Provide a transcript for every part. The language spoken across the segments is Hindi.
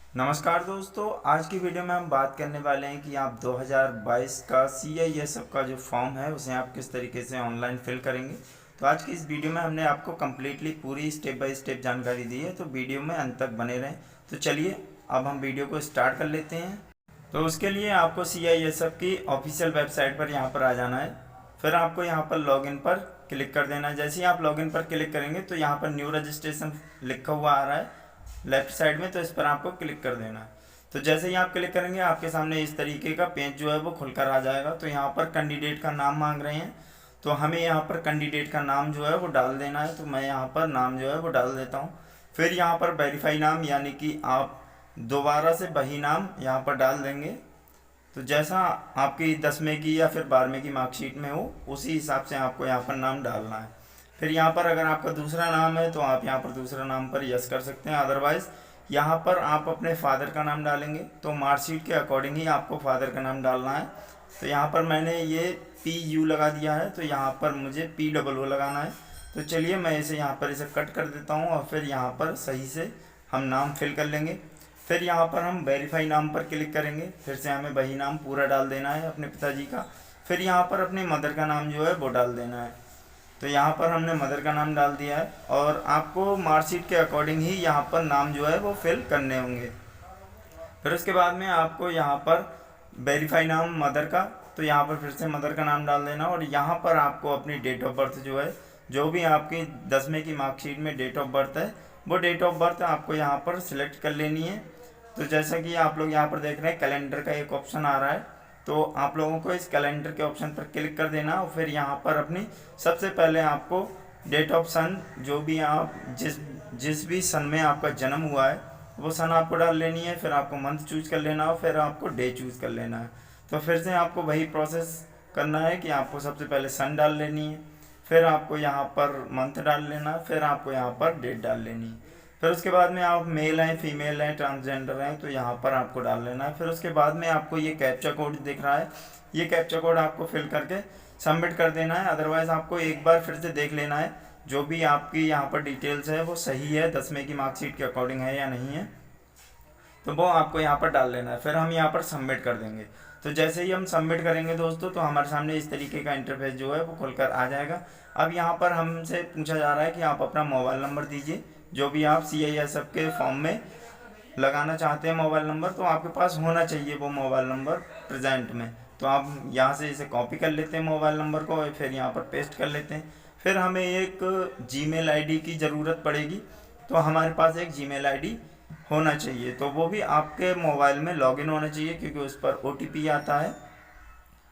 नमस्कार दोस्तों, आज की वीडियो में हम बात करने वाले हैं कि आप 2022 का CISF का जो फॉर्म है उसे आप किस तरीके से ऑनलाइन फिल करेंगे। तो आज की इस वीडियो में हमने आपको कम्प्लीटली पूरी स्टेप बाय स्टेप जानकारी दी है, तो वीडियो में अंत तक बने रहें। तो चलिए अब हम वीडियो को स्टार्ट कर लेते हैं। तो उसके लिए आपको CISF की ऑफिशियल वेबसाइट पर यहाँ पर आ जाना है। फिर आपको यहाँ पर लॉगिन पर क्लिक कर देना है। जैसे ही आप लॉगिन पर क्लिक करेंगे तो यहाँ पर न्यू रजिस्ट्रेशन लिखा हुआ आ रहा है लेफ्ट साइड में, तो इस पर आपको क्लिक कर देना है। तो जैसे ही आप क्लिक करेंगे आपके सामने इस तरीके का पेज जो है वो खुलकर आ जाएगा। तो यहाँ पर कैंडिडेट का नाम मांग रहे हैं, तो हमें यहाँ पर कैंडिडेट का नाम जो है वो डाल देना है। तो मैं यहाँ पर नाम जो है वो डाल देता हूँ। फिर यहाँ पर वेरीफाई नाम, यानी कि आप दोबारा से वही नाम यहाँ पर डाल देंगे। तो जैसा आपकी 10वीं की या फिर 12वीं की मार्कशीट में हो उसी हिसाब से आपको यहाँ पर नाम डालना है। फिर यहाँ पर अगर आपका दूसरा नाम है तो आप यहाँ पर दूसरा नाम पर यस कर सकते हैं। अदरवाइज़ यहाँ पर आप अपने फादर का नाम डालेंगे, तो मार्कशीट के अकॉर्डिंग ही आपको फादर का नाम डालना है। तो यहाँ पर मैंने ये PU लगा दिया है, तो यहाँ पर मुझे POO लगाना है। तो चलिए मैं इसे यहाँ पर इसे कट कर देता हूँ और फिर यहाँ पर सही से हम नाम फिल कर लेंगे। फिर यहाँ पर हम वेरीफाई नाम पर क्लिक करेंगे। फिर से हमें वही नाम पूरा डाल देना है अपने पिताजी का। फिर यहाँ पर अपने मदर का नाम जो है वो डाल देना है। तो यहाँ पर हमने मदर का नाम डाल दिया है और आपको मार्कशीट के अकॉर्डिंग ही यहाँ पर नाम जो है वो फिल करने होंगे। फिर उसके बाद में आपको यहाँ पर वेरीफाई नाम मदर का, तो यहाँ पर फिर से मदर का नाम डाल देना और यहाँ पर आपको अपनी डेट ऑफ बर्थ जो है, जो भी आपकी 10वीं की मार्कशीट में डेट ऑफ बर्थ है वो डेट ऑफ बर्थ आपको यहाँ पर सिलेक्ट कर लेनी है। तो जैसा कि आप लोग यहाँ पर देख रहे हैं कैलेंडर का एक ऑप्शन आ रहा है, तो आप लोगों को इस कैलेंडर के ऑप्शन पर क्लिक कर देना और फिर यहाँ पर अपनी सबसे पहले आपको डेट ऑफ सन, जो भी आप जिस भी सन में आपका जन्म हुआ है वो सन आपको डाल लेनी है। फिर आपको मंथ चूज कर लेना और फिर आपको डे चूज कर लेना है। तो फिर से आपको वही प्रोसेस करना है कि आपको सबसे पहले सन डाल लेनी है, फिर आपको यहाँ पर मंथ डाल लेना है, फिर आपको यहाँ पर डेट डाल लेनी है। फिर उसके बाद में आप मेल हैं, फीमेल हैं, ट्रांसजेंडर हैं, तो यहाँ पर आपको डाल लेना है। फिर उसके बाद में आपको ये कैप्चा कोड दिख रहा है, ये कैप्चा कोड आपको फिल करके सबमिट कर देना है। अदरवाइज़ आपको एक बार फिर से देख लेना है जो भी आपकी यहाँ पर डिटेल्स है वो सही है, 10वीं की मार्कशीट के अकॉर्डिंग है या नहीं है, तो वो आपको यहाँ पर डाल लेना है। फिर हम यहाँ पर सबमिट कर देंगे। तो जैसे ही हम सबमिट करेंगे दोस्तों, तो हमारे सामने इस तरीके का इंटरफेस जो है वो खुलकर आ जाएगा। अब यहाँ पर हमसे पूछा जा रहा है कि आप अपना मोबाइल नंबर दीजिए, जो भी आप CISF के फॉर्म में लगाना चाहते हैं मोबाइल नंबर, तो आपके पास होना चाहिए वो मोबाइल नंबर प्रेजेंट में। तो आप यहाँ से इसे कॉपी कर लेते हैं मोबाइल नंबर को और फिर यहाँ पर पेस्ट कर लेते हैं। फिर हमें एक Gmail ID की ज़रूरत पड़ेगी, तो हमारे पास एक Gmail ID होना चाहिए, तो वो भी आपके मोबाइल में लॉगिन होना चाहिए, क्योंकि उस पर OTP आता है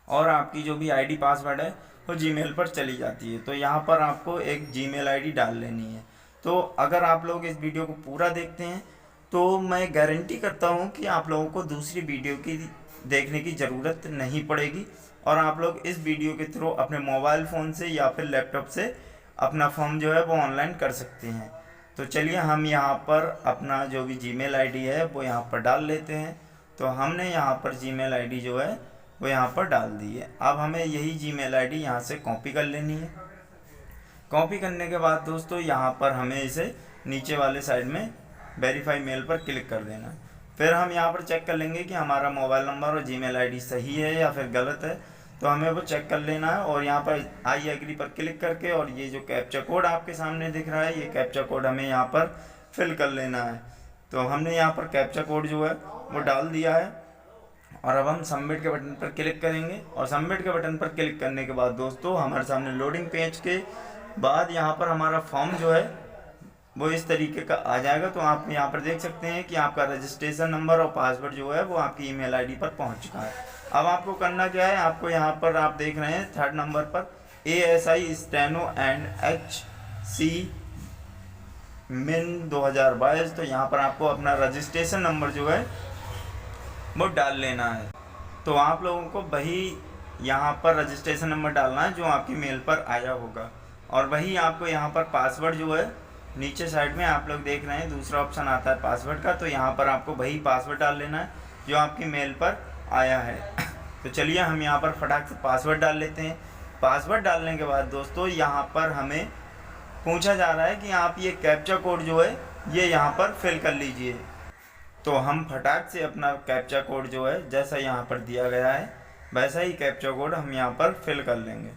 और आपकी जो भी ID पासवर्ड है वो Gmail पर चली जाती है। तो यहाँ पर आपको एक Gmail ID डाल लेनी है। तो अगर आप लोग इस वीडियो को पूरा देखते हैं तो मैं गारंटी करता हूँ कि आप लोगों को दूसरी वीडियो की देखने की ज़रूरत नहीं पड़ेगी और आप लोग इस वीडियो के थ्रू अपने मोबाइल फ़ोन से या फिर लैपटॉप से अपना फॉर्म जो है वो ऑनलाइन कर सकते हैं। तो चलिए हम यहाँ पर अपना जो भी Gmail ID है वो यहाँ पर डाल लेते हैं। तो हमने यहाँ पर Gmail ID जो है वो यहाँ पर डाल दी है। अब हमें यही Gmail ID यहाँ से कॉपी कर लेनी है। कॉपी करने के बाद दोस्तों यहाँ पर हमें इसे नीचे वाले साइड में वेरीफाई मेल पर क्लिक कर देना है। फिर हम यहाँ पर चेक कर लेंगे कि हमारा मोबाइल नंबर और Gmail ID सही है या फिर गलत है, तो हमें वो चेक कर लेना है और यहाँ पर आई एग्री पर क्लिक करके और ये जो कैप्चा कोड आपके सामने दिख रहा है ये कैप्चा कोड हमें यहाँ पर फिल कर लेना है। तो हमने यहाँ पर कैप्चा कोड जो है वो डाल दिया है और अब हम सबमिट के बटन पर क्लिक करेंगे और सबमिट के बटन पर क्लिक करने के बाद दोस्तों हमारे सामने लोडिंग पेज के बाद यहाँ पर हमारा फॉर्म जो है वो इस तरीके का आ जाएगा। तो आप यहाँ पर देख सकते हैं कि आपका रजिस्ट्रेशन नंबर और पासवर्ड जो है वो आपकी ईमेल आईडी पर पहुँच चुका है। अब आपको करना क्या है, आपको यहाँ पर आप देख रहे हैं 3rd नंबर पर ASI स्टेनो एंड HC मिन 2022, तो यहाँ पर आपको अपना रजिस्ट्रेशन नंबर जो है वो डाल लेना है। तो आप लोगों को वही यहाँ पर रजिस्ट्रेशन नंबर डालना है जो आपकी मेल पर आया होगा और वही आपको यहाँ पर पासवर्ड जो है नीचे साइड में आप लोग देख रहे हैं दूसरा ऑप्शन आता है पासवर्ड का, तो यहाँ पर आपको वही पासवर्ड डाल लेना है जो आपकी मेल पर आया है। तो चलिए हम यहाँ पर फटाक से पासवर्ड डाल लेते हैं। पासवर्ड डालने के बाद दोस्तों यहाँ पर हमें पूछा जा रहा है कि आप ये कैप्चा कोड जो है ये यहाँ पर फिल कर लीजिए। तो हम फटाक से अपना कैप्चा कोड जो है जैसा यहाँ पर दिया गया है वैसा ही कैप्चा कोड हम यहाँ पर फिल कर लेंगे।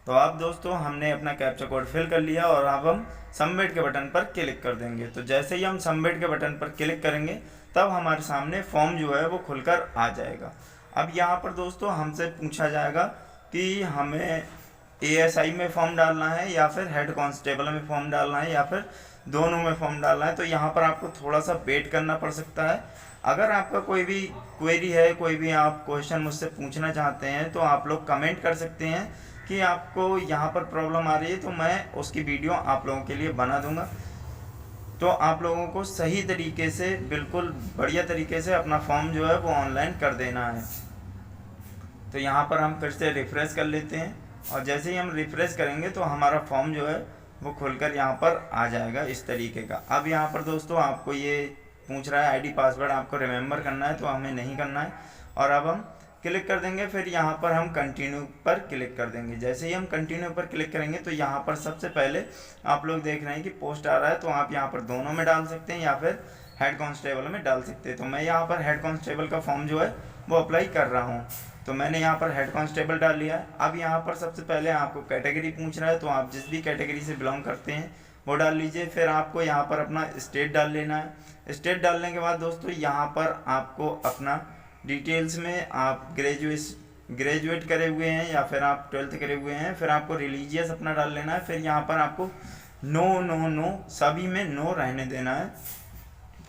तो आप दोस्तों हमने अपना कैप्चा कोड फिल कर लिया और अब हम सबमिट के बटन पर क्लिक कर देंगे। तो जैसे ही हम सबमिट के बटन पर क्लिक करेंगे तब हमारे सामने फॉर्म जो है वो खुलकर आ जाएगा। अब यहाँ पर दोस्तों हमसे पूछा जाएगा कि हमें ASI में फॉर्म डालना है या फिर हेड कांस्टेबल में फॉर्म डालना है या फिर दोनों में फॉर्म डालना है। तो यहाँ पर आपको थोड़ा सा वेट करना पड़ सकता है। अगर आपका कोई भी क्वेरी है, कोई भी आप क्वेश्चन मुझसे पूछना चाहते हैं तो आप लोग कमेंट कर सकते हैं कि आपको यहाँ पर प्रॉब्लम आ रही है, तो मैं उसकी वीडियो आप लोगों के लिए बना दूंगा। तो आप लोगों को सही तरीके से, बिल्कुल बढ़िया तरीके से अपना फॉर्म जो है वो ऑनलाइन कर देना है। तो यहाँ पर हम फिर से रिफ्रेश कर लेते हैं और जैसे ही हम रिफ्रेश करेंगे तो हमारा फॉर्म जो है वो खुलकर यहाँ पर आ जाएगा इस तरीके का। अब यहाँ पर दोस्तों आपको ये पूछ रहा है आईडी पासवर्ड आपको रिमेंबर करना है, तो हमें नहीं करना है और अब हम क्लिक कर देंगे। फिर यहाँ पर हम कंटिन्यू पर क्लिक कर देंगे। जैसे ही हम कंटिन्यू पर क्लिक करेंगे तो यहाँ पर सबसे पहले आप लोग देख रहे हैं कि पोस्ट आ रहा है, तो आप यहाँ पर दोनों में डाल सकते हैं या फिर हेड कांस्टेबल में डाल सकते हैं। तो मैं यहाँ पर हेड कांस्टेबल का फॉर्म जो है वो अप्लाई कर रहा हूँ। तो मैंने यहाँ पर हेड कांस्टेबल डाल लिया है। अब यहाँ पर सबसे पहले आपको कैटेगरी पूछ रहा है, तो आप जिस भी कैटेगरी से बिलोंग करते हैं वो डाल लीजिए। फिर आपको यहाँ पर अपना स्टेट डाल लेना है। स्टेट डालने के बाद दोस्तों यहाँ पर आपको अपना डिटेल्स में आप ग्रेजुएट करे हुए हैं या फिर आप 12th करे हुए हैं, फिर आपको रिलीजियस अपना डाल लेना है। फिर यहाँ पर आपको नो सभी में नो रहने देना है,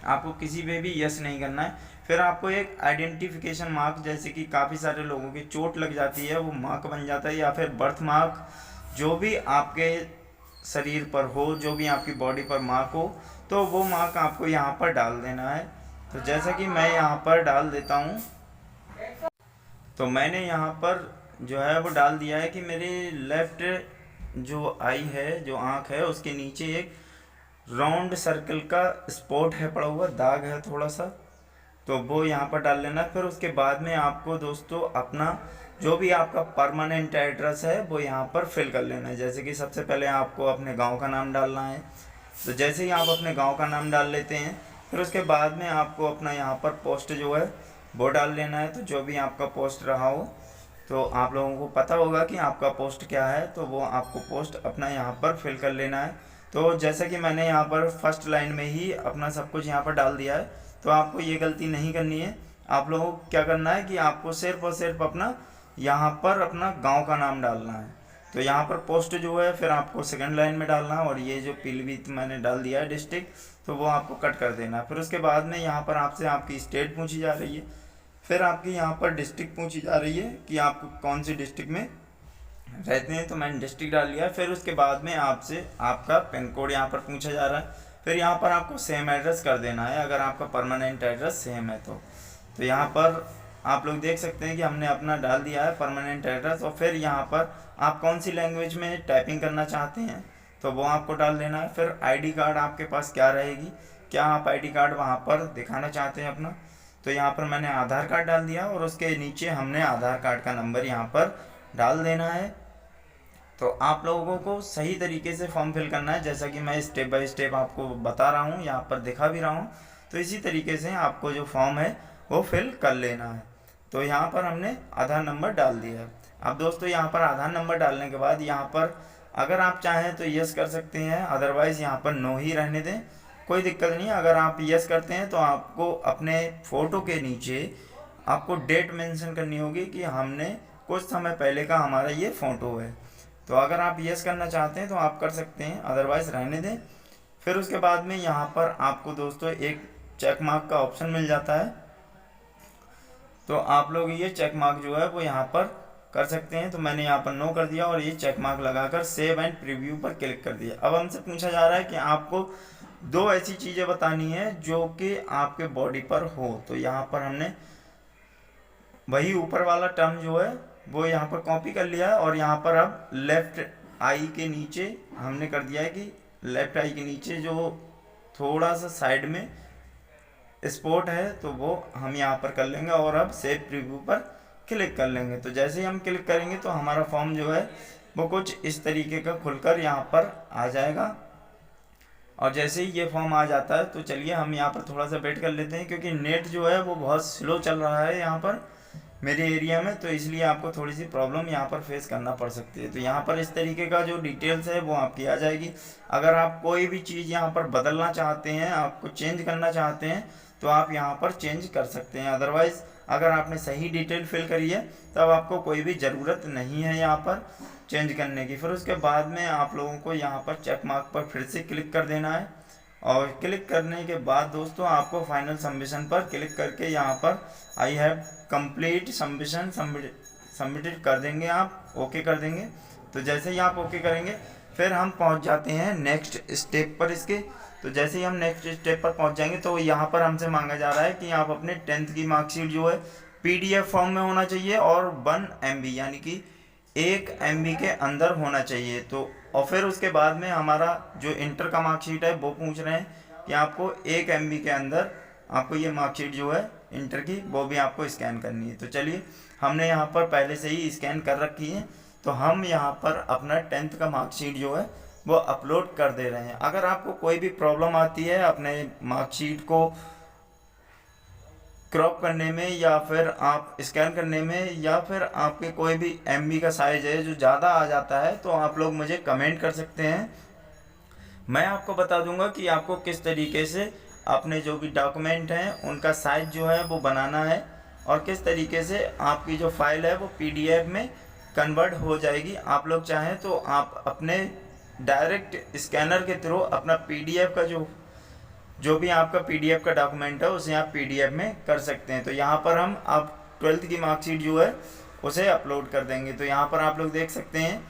आपको किसी पे भी यस नहीं करना है। फिर आपको एक आइडेंटिफिकेशन मार्क, जैसे कि काफ़ी सारे लोगों की चोट लग जाती है वो मार्क बन जाता है, या फिर बर्थ मार्क, जो भी आपके शरीर पर हो, जो भी आपकी बॉडी पर मार्क हो, तो वो मार्क आपको यहाँ पर डाल देना है। तो जैसा कि मैं यहाँ पर डाल देता हूँ, तो मैंने यहाँ पर जो है वो डाल दिया है कि मेरे लेफ्ट जो आई है, जो आँख है, उसके नीचे एक राउंड सर्कल का स्पॉट है पड़ा हुआ, दाग है थोड़ा सा, तो वो यहाँ पर डाल लेना। फिर उसके बाद में आपको दोस्तों अपना जो भी आपका परमानेंट एड्रेस है वो यहाँ पर फिल कर लेना है। जैसे कि सबसे पहले आपको अपने गांव का नाम डालना है। तो जैसे ही आप अपने गांव का नाम डाल लेते हैं फिर उसके बाद में आपको अपना यहाँ पर पोस्ट जो है वो डाल लेना है। तो जो भी आपका पोस्ट रहा हो, तो आप लोगों को पता होगा कि आपका पोस्ट क्या है, तो वो आपको पोस्ट अपना यहाँ पर फिल कर लेना है। तो जैसा कि मैंने यहाँ पर फर्स्ट लाइन में ही अपना सब कुछ यहाँ पर डाल दिया है, तो आपको ये गलती नहीं करनी है। आप लोगों को क्या करना है कि आपको सिर्फ और सिर्फ अपना यहाँ पर अपना गांव का नाम डालना है। तो यहाँ पर पोस्ट जो है फिर आपको सेकंड लाइन में डालना है, और ये जो पीलीभीत मैंने डाल दिया है डिस्ट्रिक्ट, तो वो आपको कट कर देना है। फिर उसके बाद में यहाँ पर आपसे आपकी स्टेट पूछी जा रही है, फिर आपकी यहाँ पर डिस्ट्रिक्ट पूछी जा रही है कि आप कौन सी डिस्ट्रिक्ट में रहते हैं, तो मैंने डिस्ट्रिक्ट डाल लिया है। फिर उसके बाद में आपसे आपका पिन कोड यहाँ पर पूछा जा रहा है। फिर यहाँ पर आपको सेम एड्रेस कर देना है अगर आपका परमानेंट एड्रेस सेम है तो यहाँ पर आप लोग देख सकते हैं कि हमने अपना डाल दिया है परमानेंट एड्रेस। और फिर यहाँ पर आप कौन सी लैंग्वेज में टाइपिंग करना चाहते हैं तो वो आपको डाल देना है। फिर आईडी कार्ड आपके पास क्या रहेगी, क्या आप आईडी कार्ड वहाँ पर दिखाना चाहते हैं अपना, तो यहाँ पर मैंने आधार कार्ड डाल दिया और उसके नीचे हमने आधार कार्ड का नंबर यहाँ पर डाल देना है। तो आप लोगों को सही तरीके से फॉर्म फिल करना है, जैसा कि मैं स्टेप बाय स्टेप आपको बता रहा हूँ, यहाँ पर दिखा भी रहा हूँ। तो इसी तरीके से आपको जो फॉर्म है वो फिल कर लेना है। तो यहाँ पर हमने आधार नंबर डाल दिया है। अब दोस्तों यहाँ पर आधार नंबर डालने के बाद यहाँ पर अगर आप चाहें तो यस कर सकते हैं, अदरवाइज़ यहाँ पर नो ही रहने दें, कोई दिक्कत नहीं। अगर आप यस करते हैं तो आपको अपने फ़ोटो के नीचे आपको डेट मेंशन करनी होगी कि हमने कुछ समय पहले का हमारा ये फ़ोटो है। तो अगर आप यस करना चाहते हैं तो आप कर सकते हैं, अदरवाइज़ रहने दें। फिर उसके बाद में यहाँ पर आपको दोस्तों एक चेक मार्क का ऑप्शन मिल जाता है, तो आप लोग ये चेक मार्क जो है वो यहाँ पर कर सकते हैं। तो मैंने यहाँ पर नो कर दिया और ये चेक मार्क लगाकर सेव एंड प्रीव्यू पर क्लिक कर दिया। अब हमसे पूछा जा रहा है कि आपको 2 ऐसी चीज़ें बतानी है जो कि आपके बॉडी पर हो। तो यहाँ पर हमने वही ऊपर वाला टर्म जो है वो यहाँ पर कॉपी कर लिया है, और यहाँ पर अब लेफ्ट आई के नीचे हमने कर दिया है कि लेफ्ट आई के नीचे जो थोड़ा सा साइड में स्पॉट है तो वो हम यहाँ पर कर लेंगे और अब सेव प्रीव्यू पर क्लिक कर लेंगे। तो जैसे ही हम क्लिक करेंगे तो हमारा फॉर्म जो है वो कुछ इस तरीके का खुलकर यहाँ पर आ जाएगा। और जैसे ही ये फॉर्म आ जाता है तो चलिए हम यहाँ पर थोड़ा सा वेट कर लेते हैं, क्योंकि नेट जो है वो बहुत स्लो चल रहा है यहाँ पर मेरे एरिया में, तो इसलिए आपको थोड़ी सी प्रॉब्लम यहाँ पर फेस करना पड़ सकती है। तो यहाँ पर इस तरीके का जो डिटेल्स है वो आपकी आ जाएगी। अगर आप कोई भी चीज़ यहाँ पर बदलना चाहते हैं, आपको चेंज करना चाहते हैं, तो आप यहाँ पर चेंज कर सकते हैं। अदरवाइज़ अगर आपने सही डिटेल फिल करी है तब आपको कोई भी ज़रूरत नहीं है यहाँ पर चेंज करने की। फिर उसके बाद में आप लोगों को यहाँ पर चेक मार्क पर फिर से क्लिक कर देना है, और क्लिक करने के बाद दोस्तों आपको फाइनल सबमिशन पर क्लिक करके यहाँ पर I have complete submission submitted कर देंगे, आप ओके कर देंगे। तो जैसे ही आप ओके करेंगे फिर हम पहुँच जाते हैं नेक्स्ट स्टेप पर इसके। तो जैसे ही हम नेक्स्ट स्टेप पर पहुँच जाएंगे तो यहाँ पर हमसे मांगा जा रहा है कि आप अपने 10th की मार्कशीट जो है PDF फॉर्म में होना चाहिए और 1 MB यानी कि 1 MB के अंदर होना चाहिए। तो और फिर उसके बाद में हमारा जो इंटर का मार्कशीट है वो पूछ रहे हैं कि आपको 1 MB के अंदर आपको ये मार्कशीट जो है इंटर की वो भी आपको स्कैन करनी है। तो चलिए हमने यहाँ पर पहले से ही स्कैन कर रखी है, तो हम यहाँ पर अपना 10th का मार्कशीट जो है वो अपलोड कर दे रहे हैं। अगर आपको कोई भी प्रॉब्लम आती है अपने मार्कशीट को क्रॉप करने में या फिर आप स्कैन करने में, या फिर आपके कोई भी MB का साइज है जो ज़्यादा आ जाता है, तो आप लोग मुझे कमेंट कर सकते हैं। मैं आपको बता दूंगा कि आपको किस तरीके से अपने जो भी डॉक्यूमेंट हैं उनका साइज जो है वो बनाना है, और किस तरीके से आपकी जो फाइल है वो PDF में कन्वर्ट हो जाएगी। आप लोग चाहें तो आप अपने डायरेक्ट स्कैनर के थ्रू अपना PDF का जो भी आपका PDF का डॉक्यूमेंट है उसे आप PDF में कर सकते हैं। तो यहाँ पर हम अब 12th की मार्कशीट जो है उसे अपलोड कर देंगे। तो यहाँ पर आप लोग देख सकते हैं,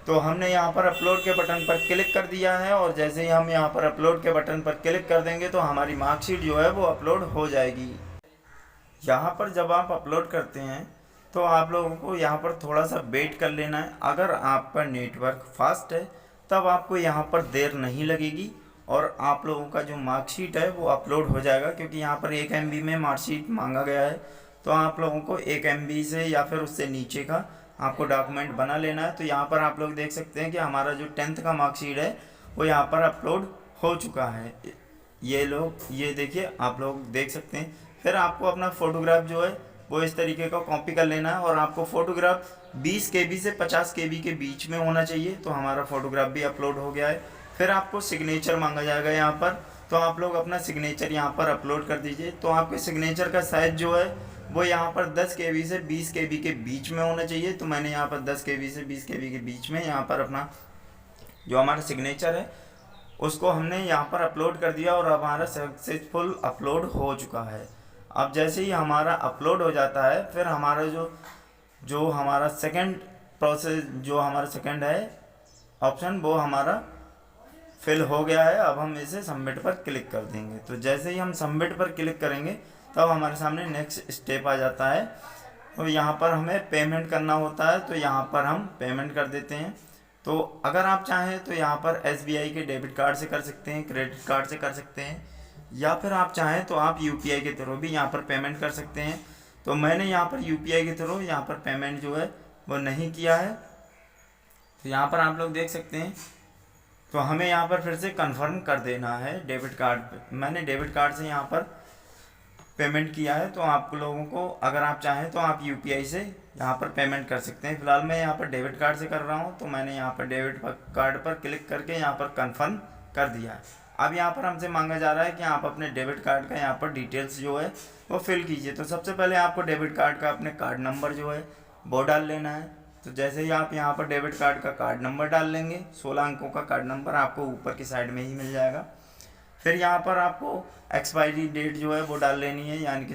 तो हमने यहाँ पर अपलोड के बटन पर क्लिक कर दिया है, और जैसे ही हम यहाँ पर अपलोड के बटन पर क्लिक कर देंगे तो हमारी मार्कशीट जो है वो अपलोड हो जाएगी। यहाँ पर जब आप अपलोड करते हैं तो आप लोगों को यहाँ पर थोड़ा सा वेट कर लेना है। अगर आपका नेटवर्क फास्ट है तब आपको यहाँ पर देर नहीं लगेगी और आप लोगों का जो मार्कशीट है वो अपलोड हो जाएगा, क्योंकि यहाँ पर 1 MB में मार्कशीट मांगा गया है। तो आप लोगों को 1 MB से या फिर उससे नीचे का आपको डॉक्यूमेंट बना लेना है। तो यहाँ पर आप लोग देख सकते हैं कि हमारा जो 10th का मार्कशीट है वो यहाँ पर अपलोड हो चुका है। ये देखिए, आप लोग देख सकते हैं। फिर आपको अपना फ़ोटोग्राफ जो है वो इस तरीके का कॉपी कर लेना है, और आपको फ़ोटोग्राफ 20 KB से 50 KB के बीच में होना चाहिए। तो हमारा फ़ोटोग्राफ भी अपलोड हो गया है। फिर आपको सिग्नेचर मांगा जाएगा यहाँ पर, तो आप लोग अपना सिग्नेचर यहाँ पर अपलोड कर दीजिए। तो आपके सिग्नेचर का साइज़ जो है वो यहाँ पर 10 KB से 20 KB के बीच में होना चाहिए। तो मैंने यहाँ पर 10 KB से 20 KB के बीच में यहाँ पर अपना जो हमारा सिग्नेचर है उसको हमने यहाँ पर अपलोड कर दिया, और हमारा सक्सेसफुल अपलोड हो चुका है। अब जैसे ही हमारा अपलोड हो जाता है फिर हमारा जो हमारा सेकंड प्रोसेस जो हमारा सेकंड है ऑप्शन वो हमारा फिल हो गया है। अब हम इसे सबमिट पर क्लिक कर देंगे। तो जैसे ही हम सबमिट पर क्लिक करेंगे तब हमारे सामने नेक्स्ट स्टेप आ जाता है। तो यहाँ पर हमें पेमेंट करना होता है, तो यहाँ पर हम पेमेंट कर देते हैं। तो अगर आप चाहें तो यहाँ पर SBI के डेबिट कार्ड से कर सकते हैं, क्रेडिट कार्ड से कर सकते हैं, या फिर आप चाहें तो आप UPI के थ्रू भी यहाँ पर पेमेंट कर सकते हैं। तो मैंने यहाँ पर UPI के थ्रू यहाँ पर पेमेंट जो है वो नहीं किया है। तो यहाँ पर आप लोग देख सकते हैं, तो हमें यहाँ पर फिर से कंफर्म कर देना है डेबिट कार्ड पे। मैंने डेबिट कार्ड से यहाँ पर पेमेंट किया है। तो आप लोगों को अगर आप चाहें तो आप UPI से यहाँ पर पेमेंट कर सकते हैं। फिलहाल मैं यहाँ पर डेबिट कार्ड से कर रहा हूँ, तो मैंने यहाँ पर डेबिट कार्ड पर क्लिक करके यहाँ पर कंफर्म कर दिया है। अब यहाँ पर हमसे मांगा जा रहा है कि आप अपने डेबिट कार्ड का यहाँ पर डिटेल्स जो है वो फिल कीजिए। तो सबसे पहले आपको डेबिट कार्ड का अपने कार्ड नंबर जो है वो डाल लेना है। तो जैसे ही आप यहाँ पर डेबिट कार्ड का कार्ड नंबर डाल लेंगे, 16 अंकों का कार्ड नंबर आपको ऊपर की साइड में ही मिल जाएगा। फिर यहाँ पर आपको एक्सपायरी डेट जो है वो डाल लेनी है, यानी कि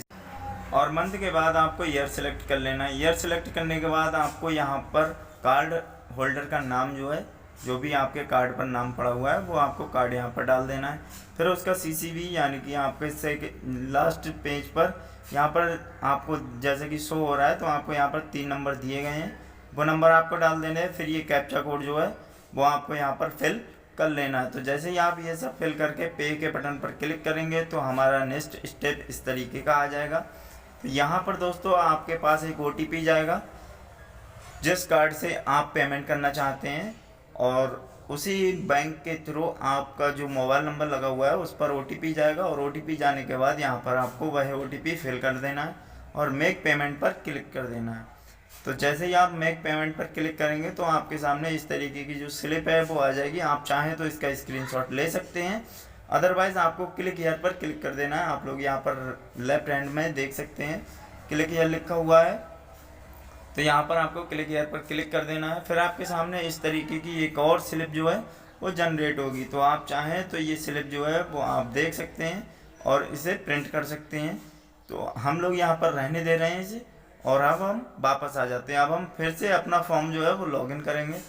और मंथ के बाद आपको ईयर सेलेक्ट कर लेना है। ईयर सेलेक्ट करने के बाद आपको यहाँ पर कार्ड होल्डर का नाम जो है, जो भी आपके कार्ड पर नाम पड़ा हुआ है वो आपको कार्ड यहाँ पर डाल देना है। फिर उसका CCV यानी कि आपके से लास्ट पेज पर यहाँ पर आपको जैसे कि शो हो रहा है, तो आपको यहाँ पर 3 नंबर दिए गए हैं, वो नंबर आपको डाल देने हैं। फिर ये कैप्चा कोड जो है वो आपको यहाँ पर फिल कर लेना है। तो जैसे ही आप ये सब फिल करके पे के बटन पर क्लिक करेंगे तो हमारा नेक्स्ट स्टेप इस तरीके का आ जाएगा। तो यहाँ पर दोस्तों आपके पास एक OTP जाएगा जिस कार्ड से आप पेमेंट करना चाहते हैं, और उसी बैंक के थ्रू आपका जो मोबाइल नंबर लगा हुआ है उस पर OTP जाएगा, और OTP जाने के बाद यहाँ पर आपको वह OTP फिल कर देना है और मेक पेमेंट पर क्लिक कर देना है। तो जैसे ही आप मेक पेमेंट पर क्लिक करेंगे तो आपके सामने इस तरीके की जो स्लिप है वो आ जाएगी। आप चाहें तो इसका स्क्रीनशॉट ले सकते हैं, अदरवाइज़ आपको क्लिक हियर पर क्लिक कर देना है। आप लोग यहाँ पर लेफ्ट हैंड में देख सकते हैं क्लिक हियर लिखा हुआ है, तो यहाँ पर आपको क्लिक हियर पर क्लिक कर देना है। फिर आपके सामने इस तरीके की एक और स्लिप जो है वो जनरेट होगी। तो आप चाहें तो ये स्लिप जो है वो आप देख सकते हैं और इसे प्रिंट कर सकते हैं। तो हम लोग यहाँ पर रहने दे रहे हैं इसे, और अब हम वापस आ जाते हैं। अब हम फिर से अपना फॉर्म जो है वो लॉगिन करेंगे।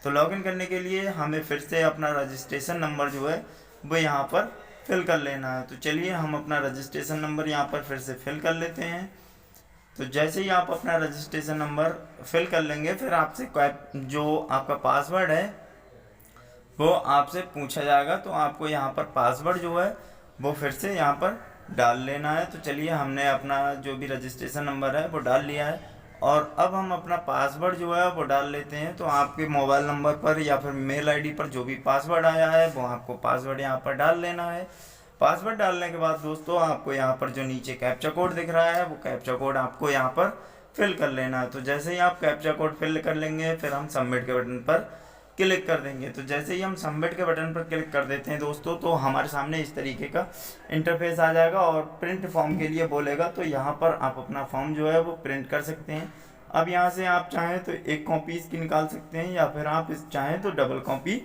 तो लॉगिन करने के लिए हमें फिर से अपना रजिस्ट्रेशन नंबर जो है वो यहाँ पर फिल कर लेना है। तो चलिए हम अपना रजिस्ट्रेशन नंबर यहाँ पर फिर से फिल कर लेते हैं। तो जैसे ही आप अपना रजिस्ट्रेशन नंबर फिल कर लेंगे, फिर आपसे जो आपका पासवर्ड है वो आपसे पूछा जाएगा। तो आपको यहाँ पर पासवर्ड जो है वो फिर से यहाँ पर डाल लेना है। तो चलिए हमने अपना जो भी रजिस्ट्रेशन नंबर है वो डाल लिया है, और अब हम अपना पासवर्ड जो है वो डाल लेते हैं। तो आपके मोबाइल नंबर पर या फिर मेल आईडी पर जो भी पासवर्ड आया है वो आपको पासवर्ड यहाँ पर डाल लेना है। पासवर्ड डालने के बाद दोस्तों आपको यहाँ पर जो नीचे कैप्चा कोड दिख रहा है वो कैप्चा कोड आपको यहाँ पर फिल कर लेना है। तो जैसे ही आप कैप्चा कोड फिल कर लेंगे फिर हम सबमिट के बटन पर क्लिक कर देंगे। तो जैसे ही हम सबमिट के बटन पर क्लिक कर देते हैं दोस्तों, तो हमारे सामने इस तरीके का इंटरफेस आ जाएगा और प्रिंट फॉर्म के लिए बोलेगा। तो यहाँ पर आप अपना फॉर्म जो है वो प्रिंट कर सकते हैं। अब यहाँ से आप चाहें तो एक कॉपी इसकी निकाल सकते हैं, या फिर आप इस चाहें तो डबल कॉपी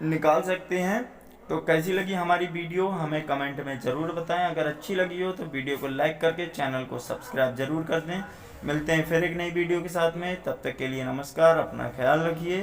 निकाल सकते हैं। तो कैसी लगी हमारी वीडियो हमें कमेंट में ज़रूर बताएं। अगर अच्छी लगी हो तो वीडियो को लाइक करके चैनल को सब्सक्राइब ज़रूर कर दें। मिलते हैं फिर एक नई वीडियो के साथ में, तब तक के लिए नमस्कार, अपना ख्याल रखिए।